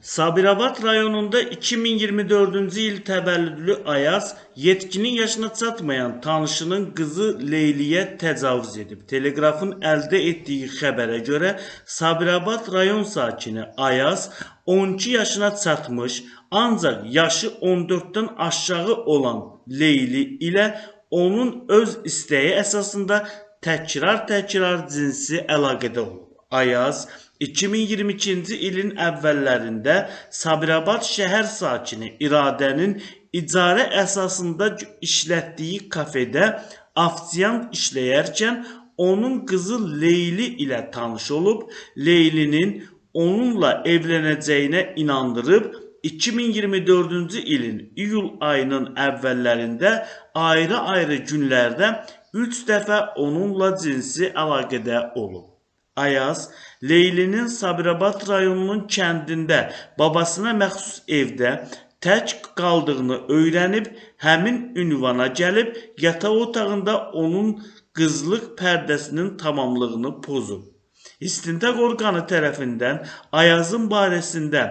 Sabirabad rayonunda 2024-cü il təvəllüdlü Ayaz yetkinin yaşına çatmayan tanışının qızı Leyliyə təcavüz edib. Telegrafın əldə etdiyi xəbərə görə Sabirabad rayon sakini Ayaz 12 yaşına çatmış, ancaq yaşı 14-dən aşağı olan Leyli ilə onun öz istəyi əsasında təkrar cinsi əlaqədə olub. Ayaz 2022-ci ilin əvvəllərində Sabirabad şəhər sakini İradənin icarə əsasında işlətdiyi kafedə ofisiant işləyərkən onun qızı Leyli ilə tanış olub, Leylinin onunla evlənəcəyinə inandırıb, 2024-cü ilin iyul ayının əvvəllərində ayrı-ayrı günlərdə 3 dəfə onunla cinsi əlaqədə olub. Ayaz, Leylinin Sabirabad rayonunun kəndində babasına məxsus evdə tək qaldığını öyrənib, həmin ünvana gəlib, yataq otağında onun qızlıq pərdəsinin tamamlığını pozub. İstintaq orqanı tərəfindən Ayazın barəsində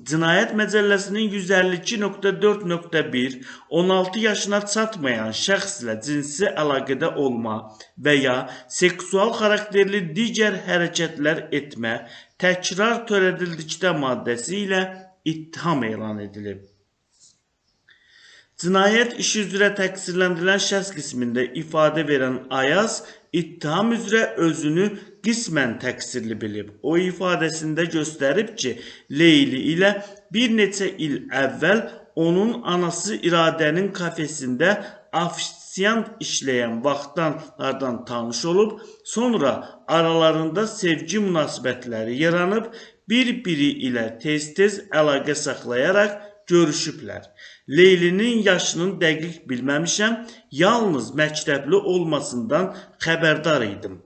Cinayət Məcəlləsinin 152.4.1 16 yaşına çatmayan şəxslə cinsi əlaqədə olma və ya seksual xarakterli digər hərəkətlər etmə təkrar törədildikdə maddəsi ilə ittiham elan edilib. Cinayət işi üzrə təqsirləndirilən şəxs qismində ifadə verən Ayaz, ittiham üzrə özünü qismən təqsirli bilib. O ifadəsində göstərib ki, Leyli ilə bir neçə il əvvəl onun anası İradənin kafesində ofisiant işləyən vaxtlardan tanış olub, sonra aralarında sevgi münasibətləri yaranıb, bir-biri ilə tez-tez əlaqə saxlayaraq görüşüblər. Leylinin yaşının dəqiq bilməmişəm, yalnız məktəbli olmasından xəbərdar idim.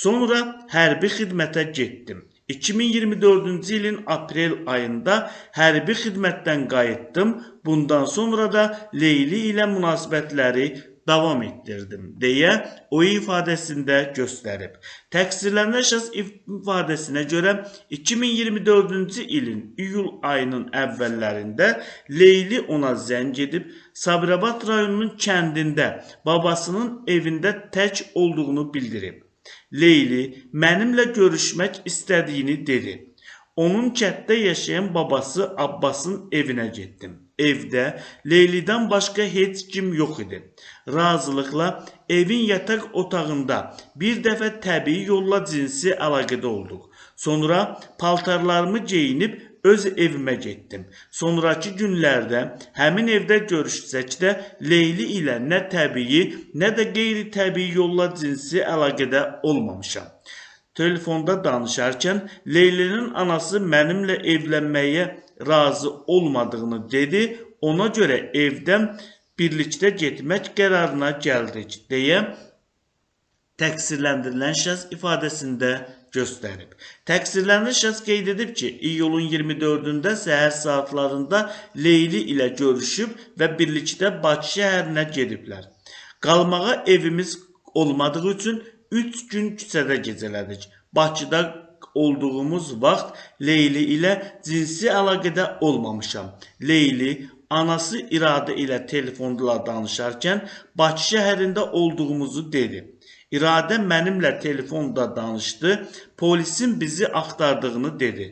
Sonra hərbi xidmətə getdim. 2024-cü ilin aprel ayında hərbi xidmətdən qayıtdım. Bundan sonra da Leyli ilə münasibətləri davam etdirdim, deyə o ifadəsində göstərib. Təqsirləndirilən şəxs ifadəsinə görə 2024-cü ilin iyul ayının əvvəllərində Leyli ona zəng edib, Sabirabad rayonunun kəndində babasının evində tək olduğunu bildirib. Leyli mənimlə görüşmək istədiyini dedi. Onun kənddə yaşayan babası Abbasın evinə getdim. Evdə Leylidən başqa heç kim yox idi. Razılıqla evin yataq otağında bir dəfə təbii yolla cinsi əlaqədə olduq. Sonra paltarlarımı geyinib öz evimə getdim. Sonraki günlərdə həmin evdə görüşsək də Leyli ilə nə təbii, nə də qeyri-təbii yolla cinsi əlaqədə olmamışam. Telefonda danışarkən Leylinin anası mənimlə evlənməyə razı olmadığını dedi, ona görə evdən birlikdə getmək qərarına gəldik, deyə təqsirləndirilən şəxs ifadəsində göstərib. Təqsirləndirilən şəxs qeyd edib ki, iyulun 24-də səhər saatlarında Leyli ilə görüşüb və birlikdə Bakı şəhərinə gediblər. Qalmağa evimiz olmadığı üçün 3 gün küçədə gecələdik. Bakıda olduğumuz vaxt Leyli ilə cinsi əlaqədə olmamışam. Leyli, anası İradə ilə telefonla danışarkən Bakı şəhərində olduğumuzu dedi. İradə mənimlə telefonda danışdı, polisin bizi axtardığını dedi.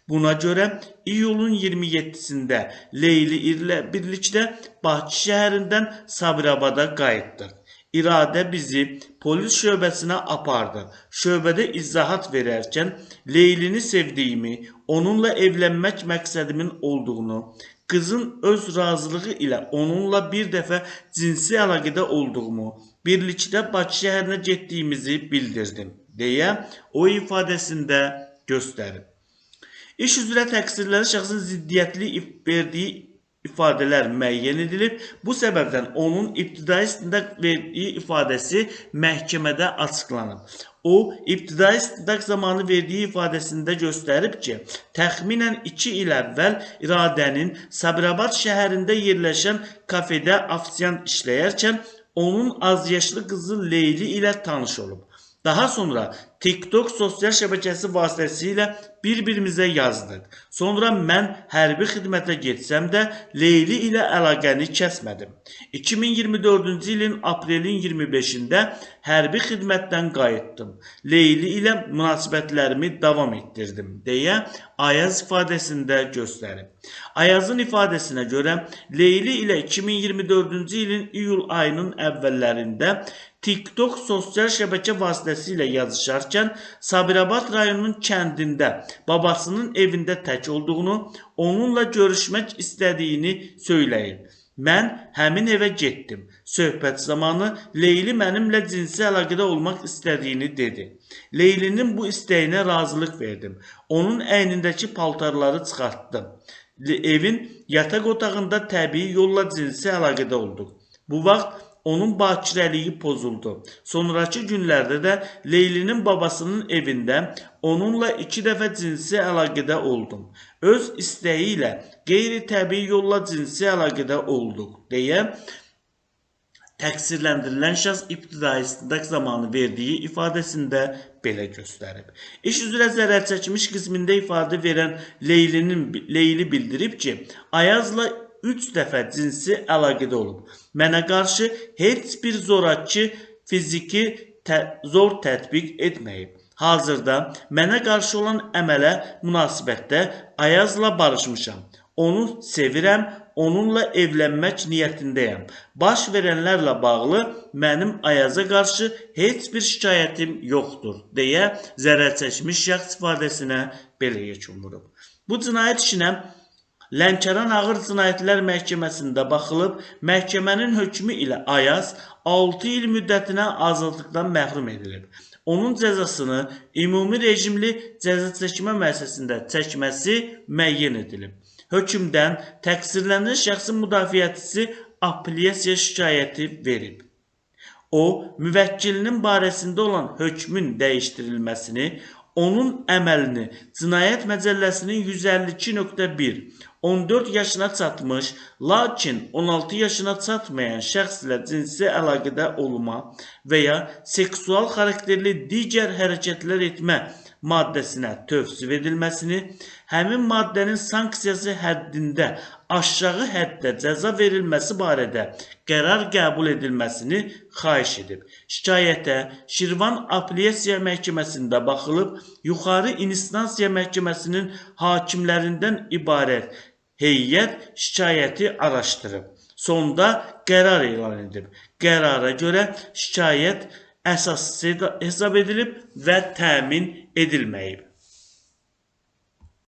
Buna görə iyulun 27-sində Leyli ilə birlikdə Bakı şəhərindən Sabirabada qayıtdıq. İradə bizi polis şöbəsinə apardı. Şöbədə izahat verərkən Leylini sevdiyimi, onunla evlənmək məqsədimin olduğunu, qızın öz razılığı ilə onunla bir dəfə cinsi əlaqədə olduğumu, birlikdə Bakı şəhərinə getdiyimizi bildirdim, deyə o ifadəsində göstərib. İş üzrə təqsirləndirilən şəxsin ziddiyyətli verdiyi ifadələr müəyyən edilib. Bu səbəbdən onun ibtidai istintaq verdiyi ifadəsi məhkəmədə açıqlanıb. O, ibtidai istintaq zamanı verdiyi ifadəsində göstərib ki, təxminən 2 il əvvəl İradənin Sabirabad şəhərində yerləşən kafedə ofisiant işləyərkən onun azyaşlı qızı Leyli ilə tanış olub. Daha sonra TikTok sosial şəbəkəsi vasitəsilə bir-birimizə yazdıq. Sonra mən hərbi xidmətə getsəm də Leyli ilə əlaqəni kəsmədim. 2024-cü ilin aprelin 25-də hərbi xidmətdən qayıtdım. Leyli ilə münasibətlərimi davam etdirdim deyə Ayaz ifadəsində göstərib. Ayazın ifadəsinə görə Leyli ilə 2024-cü ilin iyul ayının əvvəllərində TikTok sosial şəbəkə vasitəsilə yazışarkən Sabirabad rayonunun kəndində babasının evində tək olduğunu, onunla görüşmək istədiyini söyləyib. Mən həmin evə getdim. Söhbət zamanı Leyli mənimlə cinsi əlaqədə olmaq istədiyini dedi. Leylinin bu istəyinə razılıq verdim. Onun əynindəki paltarları çıxartdım. Evin yataq otağında təbii yolla cinsi əlaqədə olduq. Bu vaxt onun bakirəliyi pozuldu. Sonraki günlərdə də Leylinin babasının evində onunla 2 dəfə cinsi əlaqədə oldum. Öz istəyi ilə qeyri-təbii yolla cinsi əlaqədə olduq deyə təqsirləndirilən şəxs ibtidai istintaq zamanı verdiyi ifadəsində belə göstərib. İş üzrə zərər çəkmiş qismində ifadə verən Leyli bildirib ki, Ayazla 3 dəfə cinsi əlaqədə olub. Mənə qarşı heç bir zoraki fiziki zor tətbiq etməyib. Hazırda mənə qarşı olan əmələ münasibətdə Ayazla barışmışam. Onu sevirəm, onunla evlənmək niyyətindəyəm. Baş verənlərlə bağlı mənim Ayaza qarşı heç bir şikayətim yoxdur deyə zərər çəkmiş şəxs ifadəsinə belə yekun vurub. Bu cinayət işinə Lənkəran Ağır Cinayətlər Məhkəməsində baxılıb, məhkəmənin hökmü ilə Ayaz 6 il müddətinə azadlıqdan məhrum edilib. Onun cəzasını ümumi rejimli cəza çəkmə müəssisəsində çəkməsi müəyyən edilib. Hökmdən təqsirləndirilən şəxsin müdafiəçisi apellyasiya şikayəti verib. O, müvəkkilinin barəsində olan hökmün dəyişdirilməsini, onun əməlini Cinayət Məcəlləsinin 152.1 14 yaşına çatmış, lakin 16 yaşına çatmayan şəxslə cinsi əlaqədə olma və ya seksual xarakterli digər hərəkətlər etmə maddəsinə tövsif edilməsini, həmin maddənin sanksiyası həddində aşağı həddə cəza verilməsi barədə qərar qəbul edilməsini xahiş edib. Şikayətə Şirvan Apellyasiya Məhkəməsində baxılıb, Yuxarı İnstansiya Məhkəməsinin hakimlərindən ibarət heyət şikayəti araşdırıb. Sonda qərar elan edib. Qərara görə şikayət əsassız hesab edilib və təmin edilməyib.